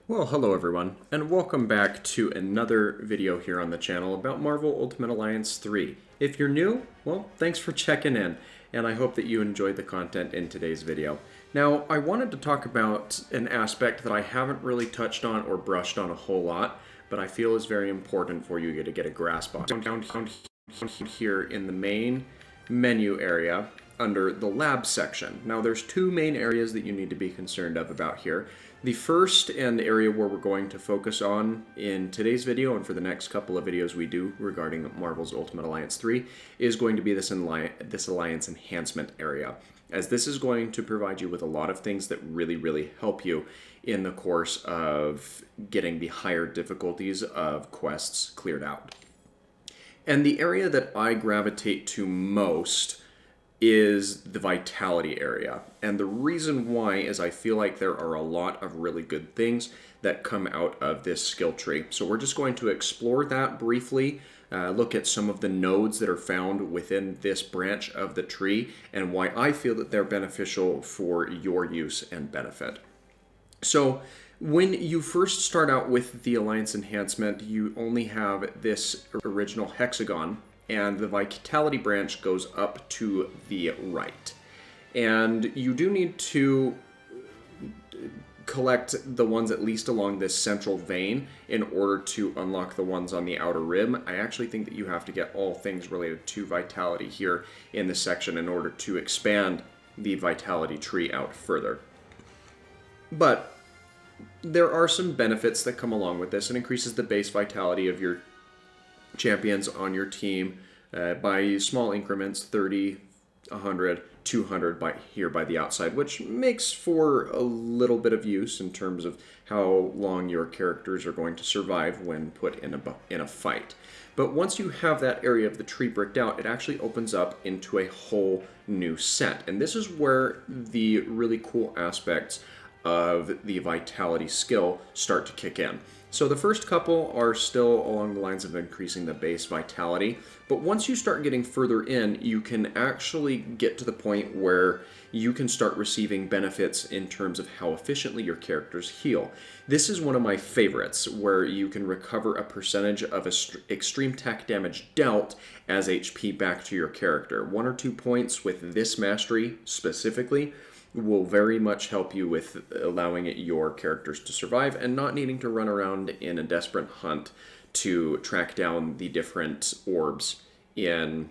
Well, hello everyone, and welcome back to another video here on the channel about Marvel Ultimate Alliance 3. If you're new, well, thanks for checking in, and I hope that you enjoyed the content in today's video. Now, I wanted to talk about an aspect that I haven't really touched on or brushed on a whole lot, but I feel is very important for you to get a grasp on. Down here in the main menu area, under the lab section. Now there's two main areas that you need to be concerned of about here. The first, and the area where we're going to focus on in today's video and for the next couple of videos we do regarding Marvel's Ultimate Alliance 3, is going to be this Alliance Enhancement area, as this is going to provide you with a lot of things that really help you in the course of getting the higher difficulties of quests cleared out. And the area that I gravitate to most is the vitality area. And the reason why is I feel like there are a lot of really good things that come out of this skill tree. So we're just going to explore that briefly, look at some of the nodes that are found within this branch of the tree and why I feel that they're beneficial for your use and benefit. So when you first start out with the Alliance Enhancement, you only have this original hexagon, and the vitality branch goes up to the right. And you do need to collect the ones at least along this central vein in order to unlock the ones on the outer rim. I actually think that you have to get all things related to vitality here in this section in order to expand the vitality tree out further. But there are some benefits that come along with this. It increases the base vitality of your champions on your team by small increments, 30, 100, 200 by the outside, which makes for a little bit of use in terms of how long your characters are going to survive when put in a fight. But once you have that area of the tree bricked out, it actually opens up into a whole new set. And this is where the really cool aspects of the vitality skill start to kick in. So the first couple are still along the lines of increasing the base vitality, but once you start getting further in, you can actually get to the point where you can start receiving benefits in terms of how efficiently your characters heal. This is one of my favorites, where you can recover a percentage of extreme attack damage dealt as HP back to your character. 1 or 2 points with this mastery specifically will very much help you with allowing your characters to survive and not needing to run around in a desperate hunt to track down the different orbs in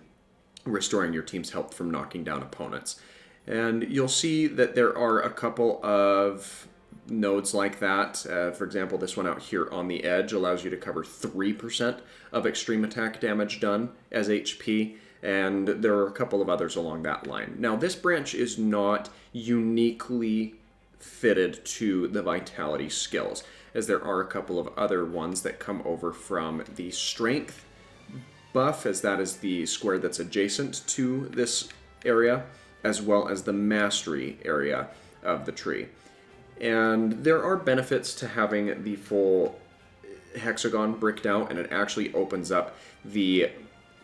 restoring your team's health from knocking down opponents. And you'll see that there are a couple of nodes like that. For example, this one out here on the edge allows you to cover 3% of extreme attack damage done as HP. And there are a couple of others along that line. Now, this branch is not uniquely fitted to the vitality skills, as there are a couple of other ones that come over from the strength buff, as that is the square that's adjacent to this area, as well as the mastery area of the tree. And there are benefits to having the full hexagon bricked out, and it actually opens up the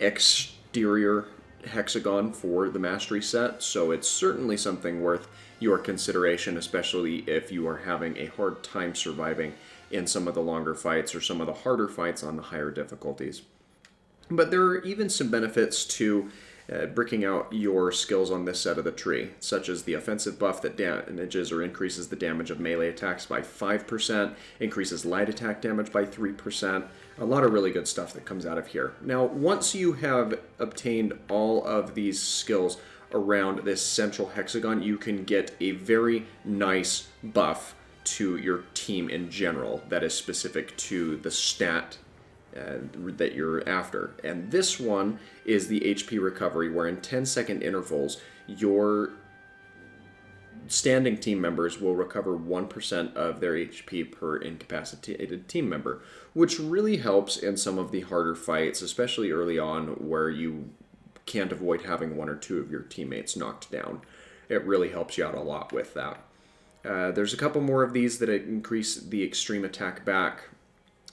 exterior hexagon for the mastery set, so it's certainly something worth your consideration, especially if you are having a hard time surviving in some of the longer fights or some of the harder fights on the higher difficulties. But there are even some benefits to bricking out your skills on this set of the tree, such as the offensive buff that damages or increases the damage of melee attacks by 5%, increases light attack damage by 3%, a lot of really good stuff that comes out of here. Now, once you have obtained all of these skills around this central hexagon, you can get a very nice buff to your team in general that is specific to the stat that you're after. And this one is the HP recovery, where in 10-second intervals, your standing team members will recover 1% of their HP per incapacitated team member, which really helps in some of the harder fights, especially early on where you can't avoid having 1 or 2 of your teammates knocked down. It really helps you out a lot with that. There's a couple more of these that increase the extreme attack back,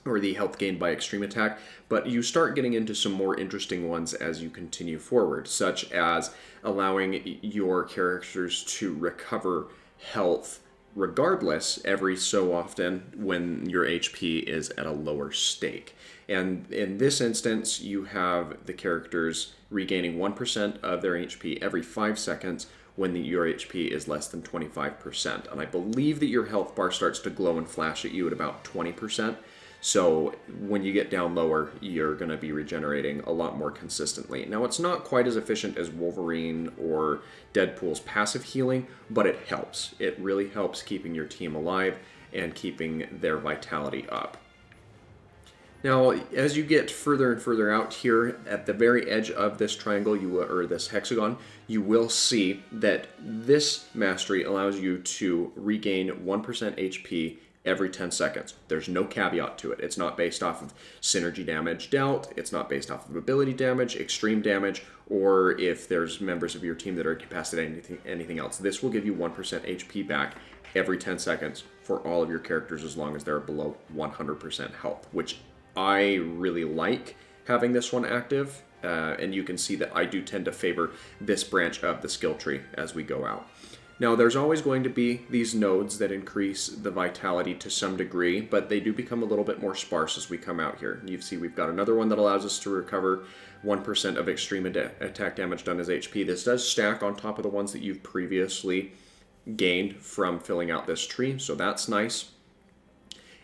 or the health gained by extreme attack, but you start getting into some more interesting ones as you continue forward, such as allowing your characters to recover health regardless every so often when your HP is at a lower stake. And in this instance, you have the characters regaining 1% of their HP every 5 seconds when your HP is less than 25%. And I believe that your health bar starts to glow and flash at you at about 20%. So when you get down lower, you're going to be regenerating a lot more consistently. Now, it's not quite as efficient as Wolverine or Deadpool's passive healing, but it helps. It really helps keeping your team alive and keeping their vitality up. Now, as you get further and further out here, at the very edge of this triangle, or this hexagon, you will see that this mastery allows you to regain 1% HP every 10 seconds. There's no caveat to it. It's not based off of synergy damage dealt. It's not based off of ability damage, extreme damage, or if there's members of your team that are incapacitated, anything else. This will give you 1% HP back every 10 seconds for all of your characters as long as they're below 100% health, which I really like having this one active. And you can see that I do tend to favor this branch of the skill tree as we go out. Now, there's always going to be these nodes that increase the vitality to some degree, but they do become a little bit more sparse as we come out here. You see we've got another one that allows us to recover 1% of extreme attack damage done as HP. This does stack on top of the ones that you've previously gained from filling out this tree, so that's nice.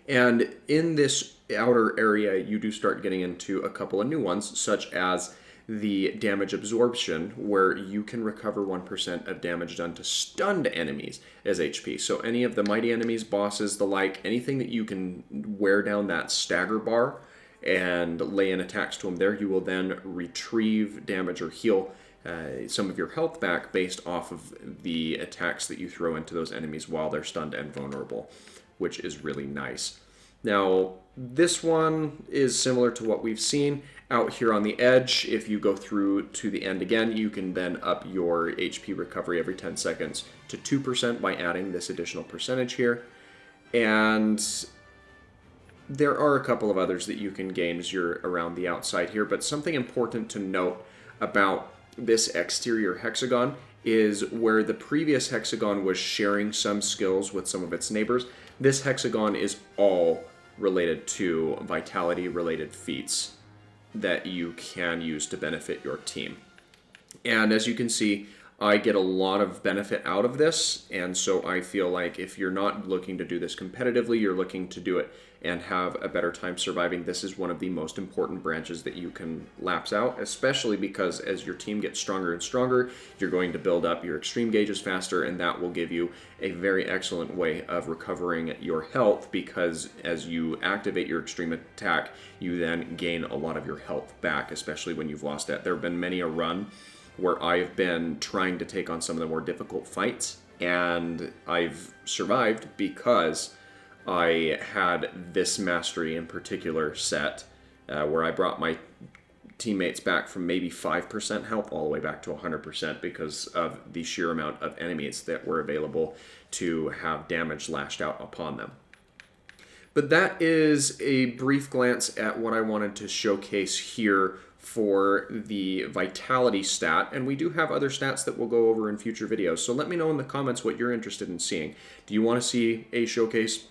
And in this outer area, you do start getting into a couple of new ones, such as the damage absorption, where you can recover 1% of damage done to stunned enemies as HP. So any of the mighty enemies, bosses, the like, anything that you can wear down that stagger bar and lay in attacks to them there, you will then retrieve damage or heal some of your health back based off of the attacks that you throw into those enemies while they're stunned and vulnerable, which is really nice. Now, this one is similar to what we've seen out here on the edge. If you go through to the end again, you can then up your HP recovery every 10 seconds to 2% by adding this additional percentage here. And there are a couple of others that you can gain as you're around the outside here, but something important to note about this exterior hexagon is where the previous hexagon was sharing some skills with some of its neighbors. This hexagon is all related to vitality-related feats that you can use to benefit your team. And as you can see, I get a lot of benefit out of this, and so I feel like if you're not looking to do this competitively, you're looking to do it and have a better time surviving, this is one of the most important branches that you can lapse out, especially because as your team gets stronger and stronger, you're going to build up your extreme gauges faster, and that will give you a very excellent way of recovering your health, because as you activate your extreme attack, you then gain a lot of your health back, especially when you've lost it. There have been many a run where I've been trying to take on some of the more difficult fights, and I've survived because I had this mastery in particular set, where I brought my teammates back from maybe 5% health all the way back to 100% because of the sheer amount of enemies that were available to have damage lashed out upon them. But that is a brief glance at what I wanted to showcase here for the vitality stat, and we do have other stats that we'll go over in future videos, so let me know in the comments what you're interested in seeing. Do you want to see a showcase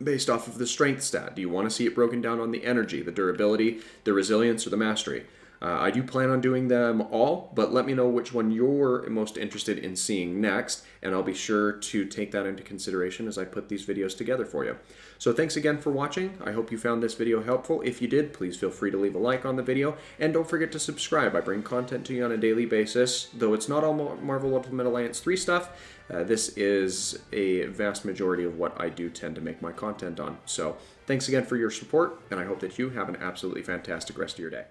based off of the strength stat? Do you want to see it broken down on the energy, the durability, the resilience, or the mastery? I do plan on doing them all, but let me know which one you're most interested in seeing next, and I'll be sure to take that into consideration as I put these videos together for you. So thanks again for watching. I hope you found this video helpful. If you did, please feel free to leave a like on the video, and don't forget to subscribe. I bring content to you on a daily basis, though it's not all Marvel Ultimate Alliance 3 stuff. This is a vast majority of what I do tend to make my content on. So thanks again for your support, and I hope that you have an absolutely fantastic rest of your day.